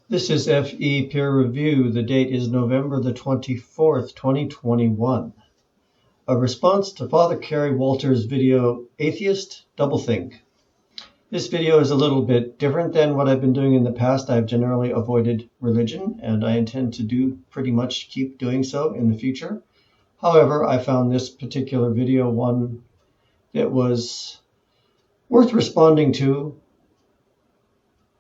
This is FE Peer Review. The date is November the 24th, 2021. A response to Father Kerry Walter's video, Atheist Doublethink. This video is a little bit different than what I've been doing in the past. I've generally avoided religion, and I intend to pretty much keep doing so in the future. However, I found this particular video one that was worth responding to,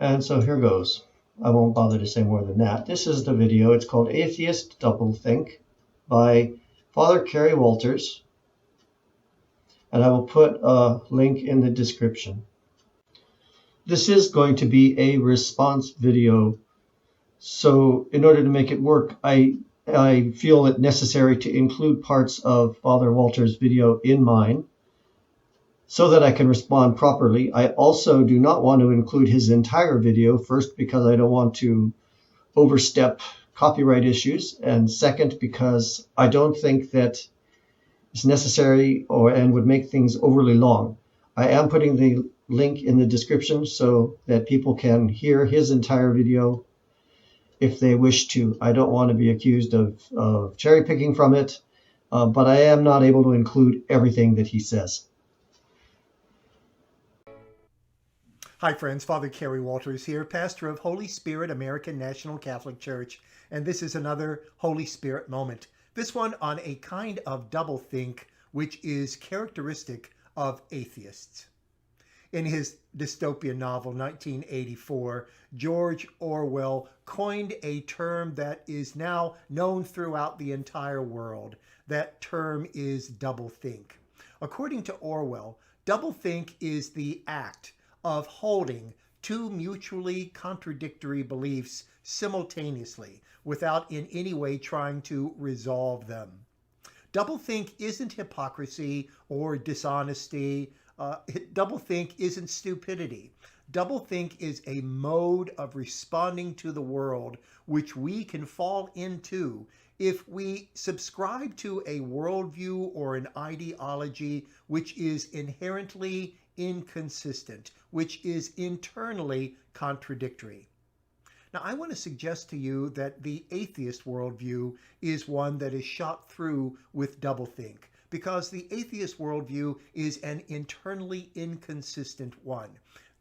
and so here goes. I won't bother to say more than that. This is the video. It's called Atheist Doublethink by Father Kerry Walters, and I will put a link in the description. This is going to be a response video, so in order to make it work, I feel it necessary to include parts of Father Walters' video in mine, so that I can respond properly. I also do not want to include his entire video, first because I don't want to overstep copyright issues, and second because I don't think that it's necessary and would make things overly long. I am putting the link in the description so that people can hear his entire video if they wish to. I don't want to be accused of cherry picking from it, but I am not able to include everything that he says. Hi friends, Father Kerry Walters here, pastor of Holy Spirit American National Catholic Church, and this is another Holy Spirit moment. This one on a kind of doublethink which is characteristic of atheists. In his dystopian novel 1984, George Orwell coined a term that is now known throughout the entire world. That term is doublethink. According to Orwell, doublethink is the act of holding two mutually contradictory beliefs simultaneously without in any way trying to resolve them. Doublethink isn't hypocrisy or dishonesty. Doublethink isn't stupidity. Doublethink is a mode of responding to the world which we can fall into if we subscribe to a worldview or an ideology which is inherently inconsistent, which is internally contradictory. Now, I want to suggest to you that the atheist worldview is one that is shot through with doublethink, because the atheist worldview is an internally inconsistent one.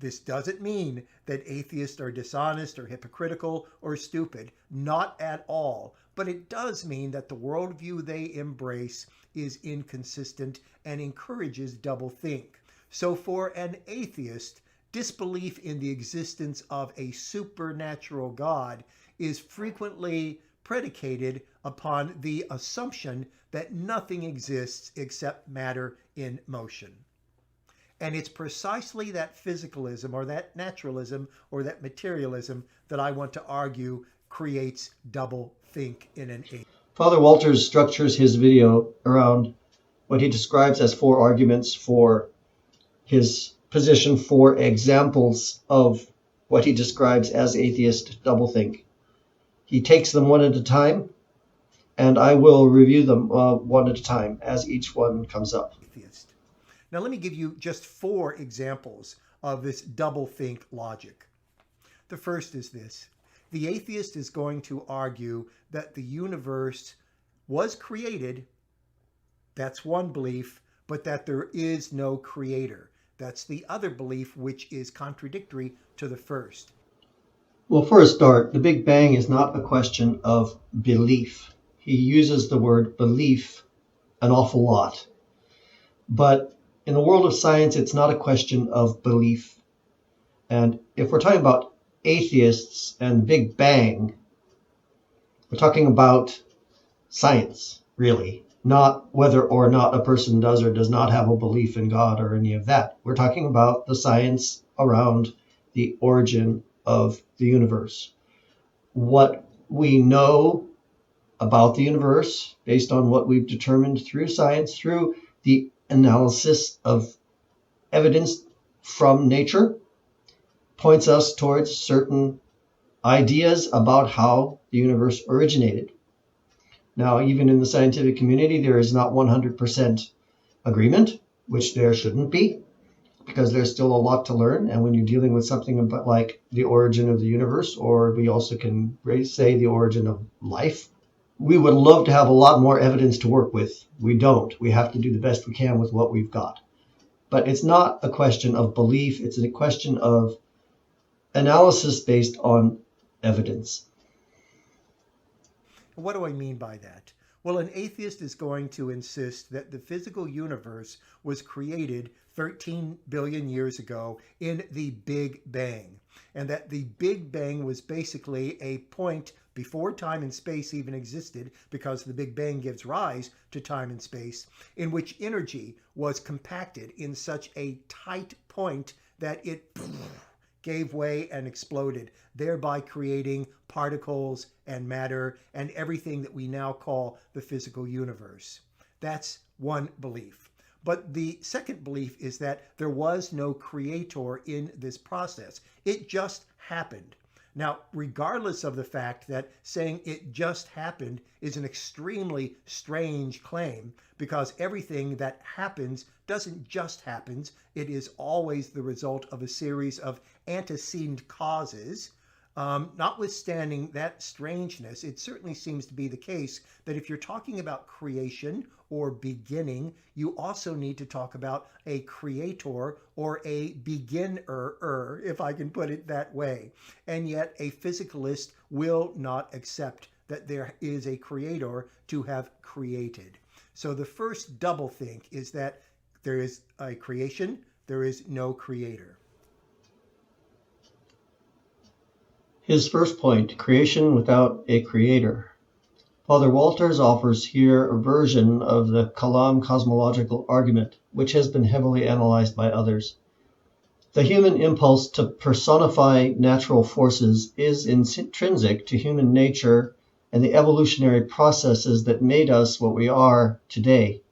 This doesn't mean that atheists are dishonest or hypocritical or stupid, not at all, but it does mean that the worldview they embrace is inconsistent and encourages doublethink. So for an atheist, disbelief in the existence of a supernatural God is frequently predicated upon the assumption that nothing exists except matter in motion. And it's precisely that physicalism or that naturalism or that materialism that I want to argue creates doublethink in an atheist. Father Walters structures his video around what he describes as 4 arguments for his position, 4 examples of what he describes as atheist doublethink. He takes them one at a time, and I will review them one at a time as each one comes up. Now let me give you just 4 examples of this doublethink logic. The first is this. The atheist is going to argue that the universe was created, that's one belief, but that there is no creator. That's the other belief, which is contradictory to the first. Well, for a start, the Big Bang is not a question of belief. He uses the word belief an awful lot. But in the world of science, it's not a question of belief. And if we're talking about atheists and the Big Bang, we're talking about science, really. Not whether or not a person does or does not have a belief in God or any of that. We're talking about the science around the origin of the universe. What we know about the universe, based on what we've determined through science, through the analysis of evidence from nature, points us towards certain ideas about how the universe originated. Now, even in the scientific community, there is not 100% agreement, which there shouldn't be. because there's still a lot to learn. And when you're dealing with something about like the origin of the universe, or we also can say the origin of life, we would love to have a lot more evidence to work with. We don't. We have to do the best we can with what we've got. But it's not a question of belief. It's a question of analysis based on evidence. What do I mean by that? Well, an atheist is going to insist that the physical universe was created 13 billion years ago in the Big Bang, and that the Big Bang was basically a point before time and space even existed, because the Big Bang gives rise to time and space, in which energy was compacted in such a tight point that it gave way and exploded, thereby creating particles and matter and everything that we now call the physical universe. That's one belief. But the second belief is that there was no creator in this process. It just happened. Now, regardless of the fact that saying it just happened is an extremely strange claim, because everything that happens doesn't just happen. It is always the result of a series of antecedent causes. Notwithstanding that strangeness, it certainly seems to be the case that if you're talking about creation or beginning, you also need to talk about a creator or a beginner, if I can put it that way. And yet a physicalist will not accept that there is a creator to have created. So the first doublethink is that there is a creation, there is no creator. His first point, creation without a creator. Father Walters offers here a version of the Kalam cosmological argument, which has been heavily analyzed by others. The human impulse to personify natural forces is intrinsic to human nature and the evolutionary processes that made us what we are today.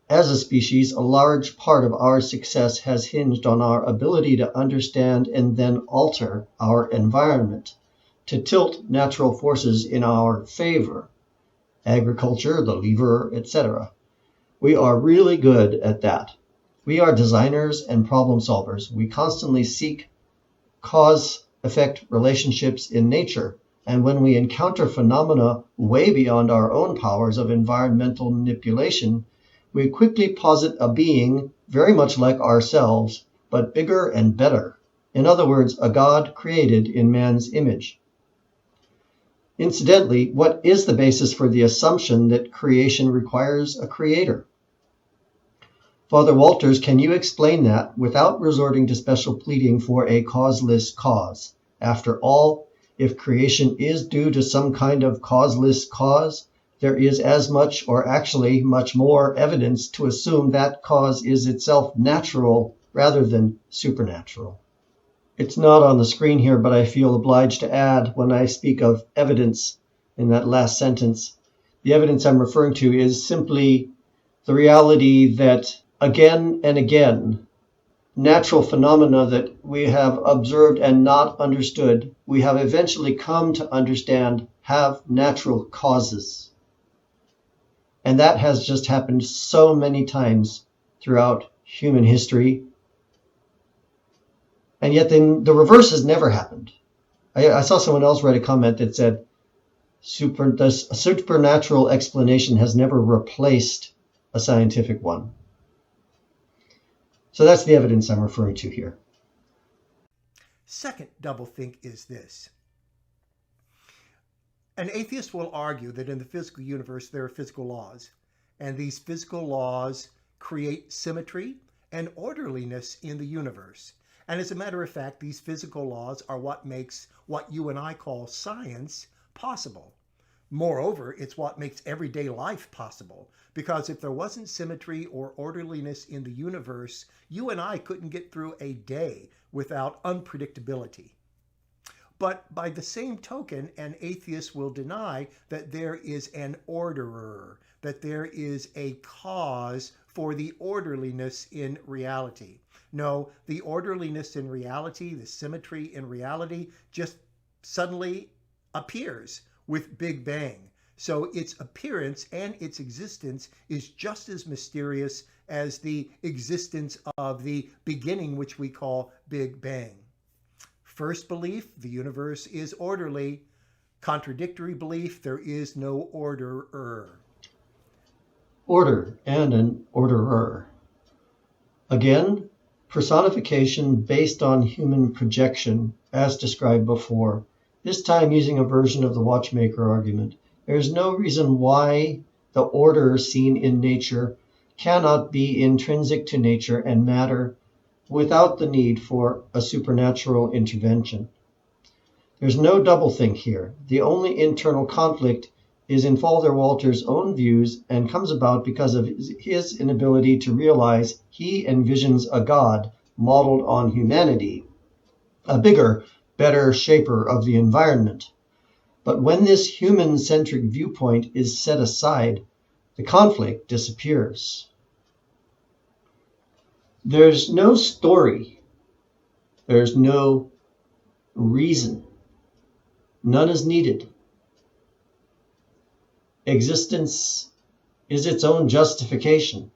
As a species, a large part of our success has hinged on our ability to understand and then alter our environment, to tilt natural forces in our favor. Agriculture, the lever, etc. We are really good at that. We are designers and problem solvers. We constantly seek cause-effect relationships in nature, and when we encounter phenomena way beyond our own powers of environmental manipulation, we quickly posit a being very much like ourselves, but bigger and better. In other words, a God created in man's image. Incidentally, what is the basis for the assumption that creation requires a creator? Father Walters, can you explain that without resorting to special pleading for a causeless cause? After all, if creation is due to some kind of causeless cause, there is as much, or actually much more, evidence to assume that cause is itself natural rather than supernatural. It's not on the screen here, but I feel obliged to add, when I speak of evidence in that last sentence, the evidence I'm referring to is simply the reality that again and again, natural phenomena that we have observed and not understood, we have eventually come to understand have natural causes. And that has just happened so many times throughout human history. And yet then the reverse has never happened. I saw someone else write a comment that said, a supernatural explanation has never replaced a scientific one. So that's the evidence I'm referring to here. Second doublethink is this. An atheist will argue that in the physical universe there are physical laws, and these physical laws create symmetry and orderliness in the universe. And as a matter of fact, these physical laws are what makes what you and I call science possible. Moreover, it's what makes everyday life possible, because if there wasn't symmetry or orderliness in the universe, you and I couldn't get through a day without unpredictability. But by the same token, an atheist will deny that there is an orderer, that there is a cause for the orderliness in reality. No, the orderliness in reality, the symmetry in reality, just suddenly appears with Big Bang. So its appearance and its existence is just as mysterious as the existence of the beginning, which we call Big Bang. First belief, the universe is orderly. Contradictory belief, there is no orderer. Order and an orderer. Again, personification based on human projection, as described before, this time using a version of the watchmaker argument. There is no reason why the order seen in nature cannot be intrinsic to nature and matter without the need for a supernatural intervention. There's no doublethink here. The only internal conflict is in Father Walter's own views and comes about because of his inability to realize he envisions a God modeled on humanity, a bigger, better shaper of the environment. But when this human-centric viewpoint is set aside, the conflict disappears. There's no story. There's no reason. None is needed. Existence is its own justification.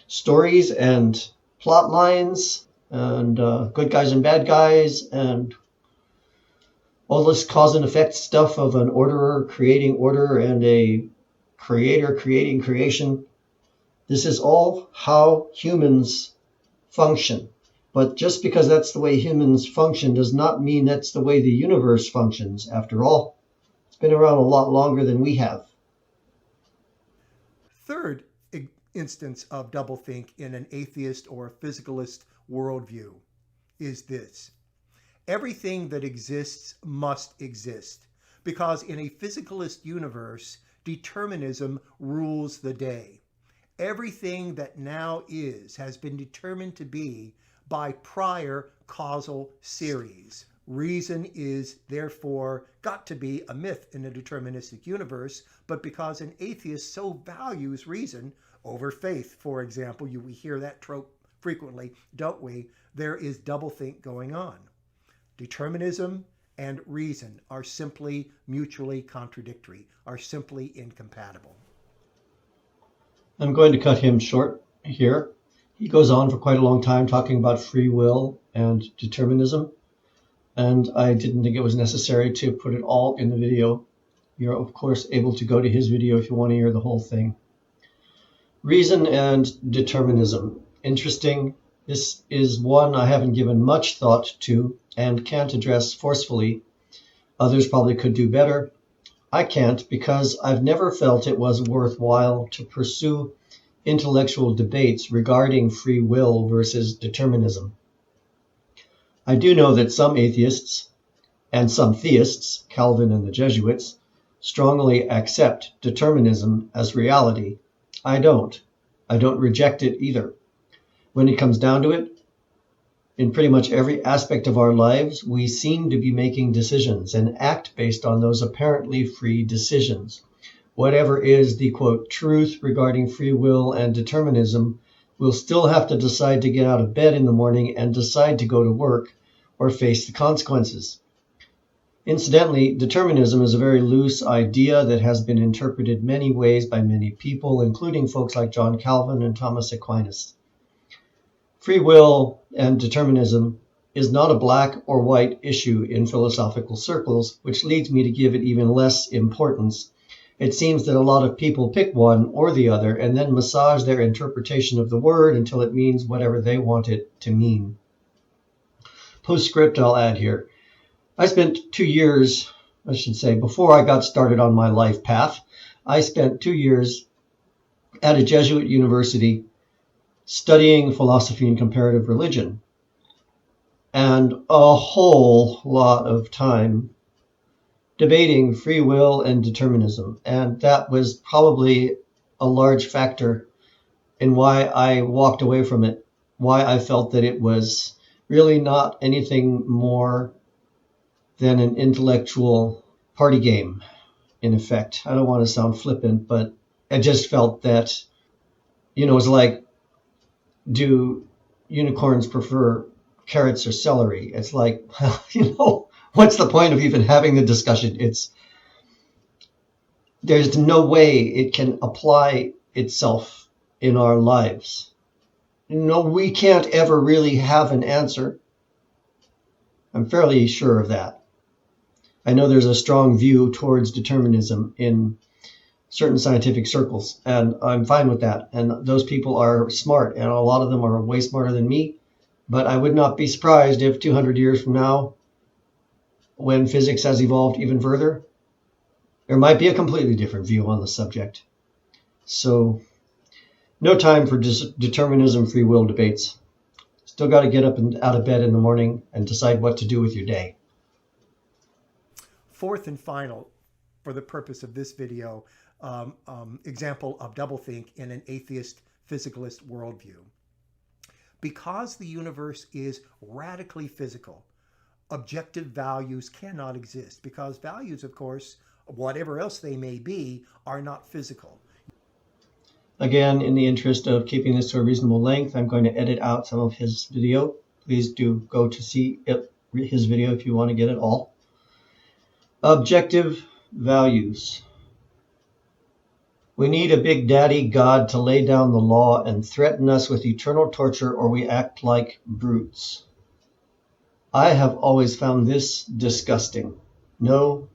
Stories and plot lines and good guys and bad guys and all this cause and effect stuff of an orderer creating order and a creator creating creation. This is all how humans function. But just because that's the way humans function does not mean that's the way the universe functions. After all, it's been around a lot longer than we have. Third instance of doublethink in an atheist or physicalist worldview is this. Everything that exists must exist, because in a physicalist universe, determinism rules the day. Everything that now is has been determined to be by prior causal series. Reason is therefore got to be a myth in a deterministic universe, but because an atheist so values reason over faith, for example, we hear that trope frequently, don't we? There is doublethink going on. Determinism and reason are simply mutually contradictory, are simply incompatible. I'm going to cut him short here. He goes on for quite a long time talking about free will and determinism, and I didn't think it was necessary to put it all in the video. You're, of course, able to go to his video if you want to hear the whole thing. Reason and determinism. Interesting. This is one I haven't given much thought to and can't address forcefully. Others probably could do better. I can't because I've never felt it was worthwhile to pursue intellectual debates regarding free will versus determinism. I do know that some atheists and some theists, Calvin and the Jesuits, strongly accept determinism as reality. I don't. I don't reject it either. When it comes down to it, in pretty much every aspect of our lives, we seem to be making decisions and act based on those apparently free decisions. Whatever is the, quote, truth regarding free will and determinism, we'll still have to decide to get out of bed in the morning and decide to go to work or face the consequences. Incidentally, determinism is a very loose idea that has been interpreted many ways by many people, including folks like John Calvin and Thomas Aquinas. Free will and determinism is not a black or white issue in philosophical circles, which leads me to give it even less importance. It seems that a lot of people pick one or the other and then massage their interpretation of the word until it means whatever they want it to mean. Postscript I'll add here. I spent 2 years, before I got started on my life path, I spent 2 years at a Jesuit university studying philosophy and comparative religion, and a whole lot of time debating free will and determinism. And that was probably a large factor in why I walked away from it, why I felt that it was really not anything more than an intellectual party game, in effect. I don't want to sound flippant, but I just felt that, it's like, do unicorns prefer carrots or celery? It's like, what's the point of even having the discussion? There's no way it can apply itself in our lives? No, we can't ever really have an answer. I'm fairly sure of that. I know there's a strong view towards determinism in certain scientific circles, and I'm fine with that. And those people are smart, and a lot of them are way smarter than me. But I would not be surprised if 200 years from now, when physics has evolved even further, there might be a completely different view on the subject. So, no time for determinism, free will debates. Still got to get up and out of bed in the morning and decide what to do with your day. Fourth and final, for the purpose of this video, example of doublethink in an atheist physicalist worldview. Because the universe is radically physical, objective values cannot exist, because values, of course, whatever else they may be, are not physical. Again, in the interest of keeping this to a reasonable length, I'm going to edit out some of his video. Please do go to see his video if you want to get it all. Objective values. We need a big daddy God to lay down the law and threaten us with eternal torture, or we act like brutes. I have always found this disgusting. No,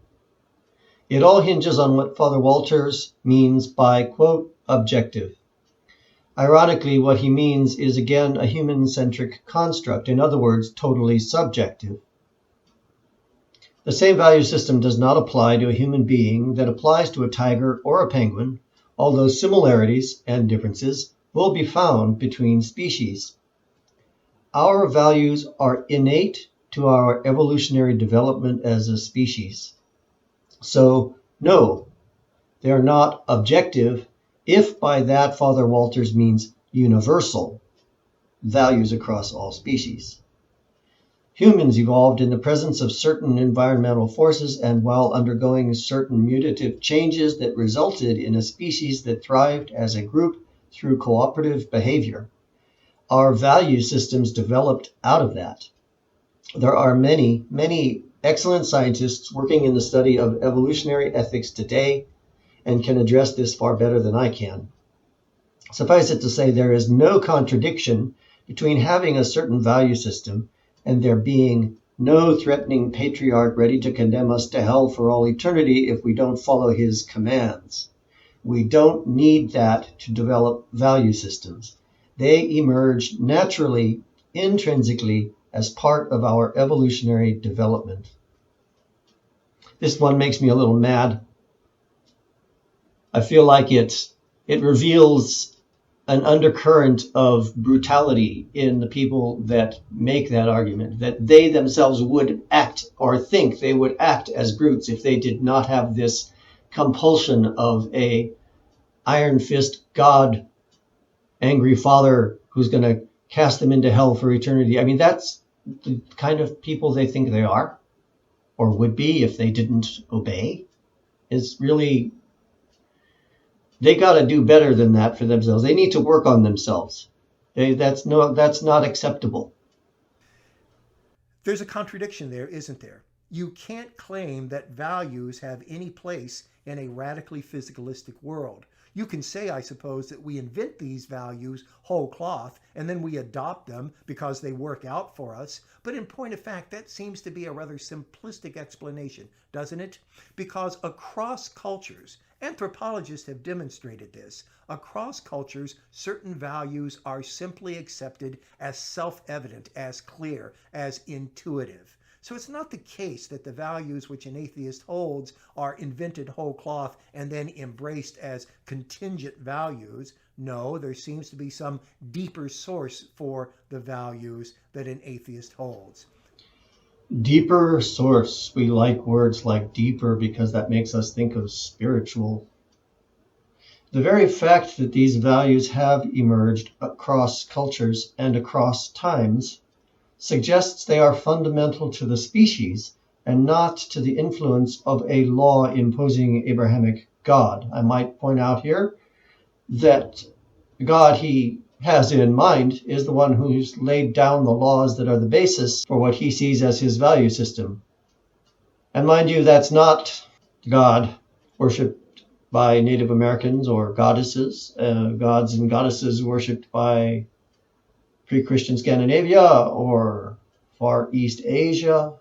it all hinges on what Father Walters means by, quote, objective. Ironically, what he means is again a human-centric construct, in other words, totally subjective. The same value system does not apply to a human being that applies to a tiger or a penguin, although similarities and differences will be found between species. Our values are innate to our evolutionary development as a species. So, no, they are not objective, if by that Father Walters means universal values across all species. Humans evolved in the presence of certain environmental forces and while undergoing certain mutative changes that resulted in a species that thrived as a group through cooperative behavior. Our value systems developed out of that. There are many, many excellent scientists working in the study of evolutionary ethics today and can address this far better than I can. Suffice it to say, there is no contradiction between having a certain value system and there being no threatening patriarch ready to condemn us to hell for all eternity if we don't follow his commands. We don't need that to develop value systems. They emerge naturally, intrinsically, as part of our evolutionary development. This one makes me a little mad. I feel like it reveals an undercurrent of brutality in the people that make that argument, that they themselves would act or think they would act as brutes if they did not have this compulsion of a iron fist God, angry father who's going to cast them into hell for eternity. I mean, that's the kind of people they think they are, or would be if they didn't obey. Is really, they got to do better than that for themselves. They need to work on themselves. That's not acceptable. There's a contradiction there, isn't there? You can't claim that values have any place in a radically physicalistic world. You can say, I suppose, that we invent these values whole cloth and then we adopt them because they work out for us. But in point of fact, that seems to be a rather simplistic explanation, doesn't it? Because across cultures, anthropologists have demonstrated this, across cultures, certain values are simply accepted as self-evident, as clear, as intuitive. So it's not the case that the values which an atheist holds are invented whole cloth and then embraced as contingent values. No, there seems to be some deeper source for the values that an atheist holds. Deeper source. We like words like deeper because that makes us think of spiritual. The very fact that these values have emerged across cultures and across times suggests they are fundamental to the species and not to the influence of a law-imposing Abrahamic God. I might point out here that God he has in mind is the one who's laid down the laws that are the basis for what he sees as his value system. And mind you, that's not God worshipped by Native Americans or goddesses, gods and goddesses worshipped by pre-Christian Scandinavia or Far East Asia.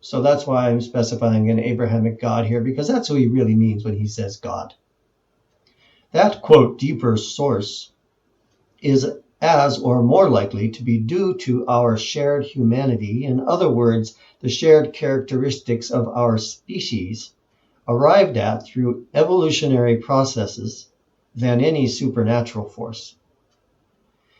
So that's why I'm specifying an Abrahamic God here, because that's what he really means when he says God. That, quote, deeper source is as or more likely to be due to our shared humanity, in other words, the shared characteristics of our species, arrived at through evolutionary processes, than any supernatural force.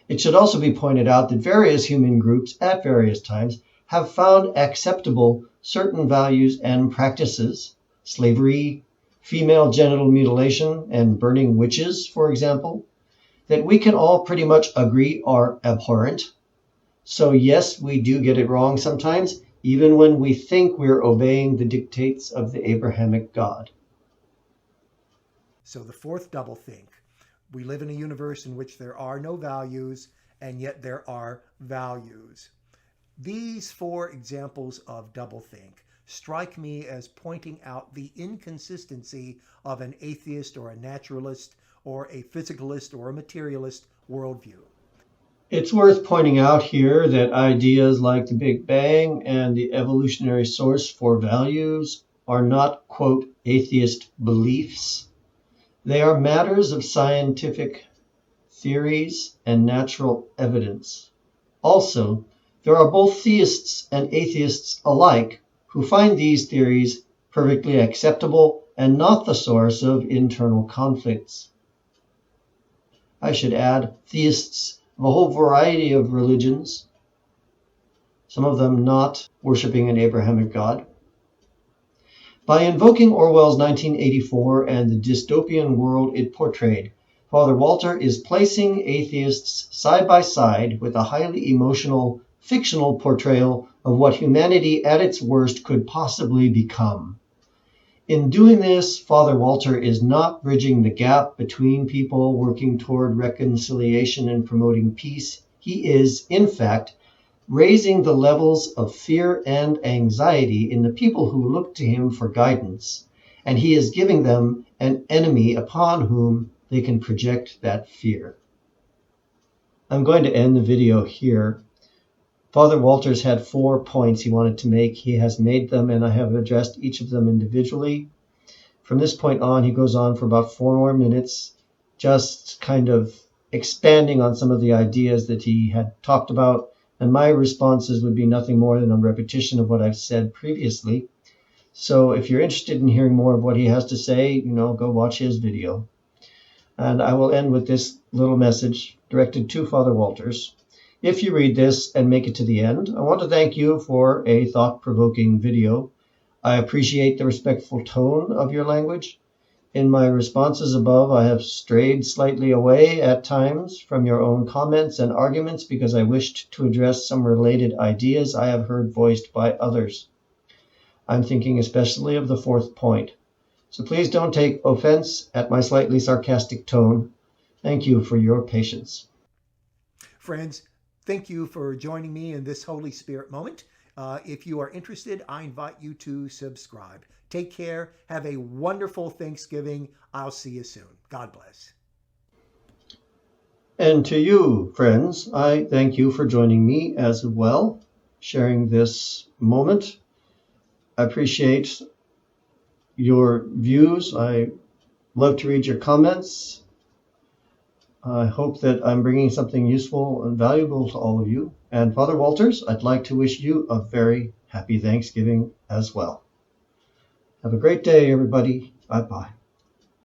It should also be pointed out that various human groups at various times have found acceptable certain values and practices, slavery, female genital mutilation, and burning witches, for example, that we can all pretty much agree are abhorrent. So yes, we do get it wrong sometimes, even when we think we're obeying the dictates of the Abrahamic God. So the fourth doublethink. We live in a universe in which there are no values, and yet there are values. These four examples of doublethink strike me as pointing out the inconsistency of an atheist or a naturalist or a physicalist or a materialist worldview. It's worth pointing out here that ideas like the Big Bang and the evolutionary source for values are not, quote, atheist beliefs. They are matters of scientific theories and natural evidence. Also, there are both theists and atheists alike who find these theories perfectly acceptable and not the source of internal conflicts. I should add, theists of a whole variety of religions, some of them not worshiping an Abrahamic God. By invoking Orwell's 1984 and the dystopian world it portrayed, Father Walter is placing atheists side by side with a highly emotional, fictional portrayal of what humanity at its worst could possibly become. In doing this, Father Walter is not bridging the gap between people working toward reconciliation and promoting peace. He is, in fact, raising the levels of fear and anxiety in the people who look to him for guidance, and he is giving them an enemy upon whom they can project that fear. I'm going to end the video here. Father Walters had 4 points he wanted to make. He has made them, and I have addressed each of them individually. From this point on, he goes on for about 4 more minutes, just kind of expanding on some of the ideas that he had talked about, and my responses would be nothing more than a repetition of what I've said previously. So if you're interested in hearing more of what he has to say, go watch his video. And I will end with this little message directed to Father Walters. If you read this and make it to the end, I want to thank you for a thought-provoking video. I appreciate the respectful tone of your language. In my responses above, I have strayed slightly away at times from your own comments and arguments because I wished to address some related ideas I have heard voiced by others. I'm thinking especially of the 4th point. So please don't take offense at my slightly sarcastic tone. Thank you for your patience. Friends, thank you for joining me in this Holy Spirit moment. If you are interested, I invite you to subscribe. Take care. Have a wonderful Thanksgiving. I'll see you soon. God bless. And to you, friends, I thank you for joining me as well, sharing this moment. I appreciate your views. I love to read your comments. I hope that I'm bringing something useful and valuable to all of you. And Father Walters, I'd like to wish you a very happy Thanksgiving as well. Have a great day, everybody. Bye-bye.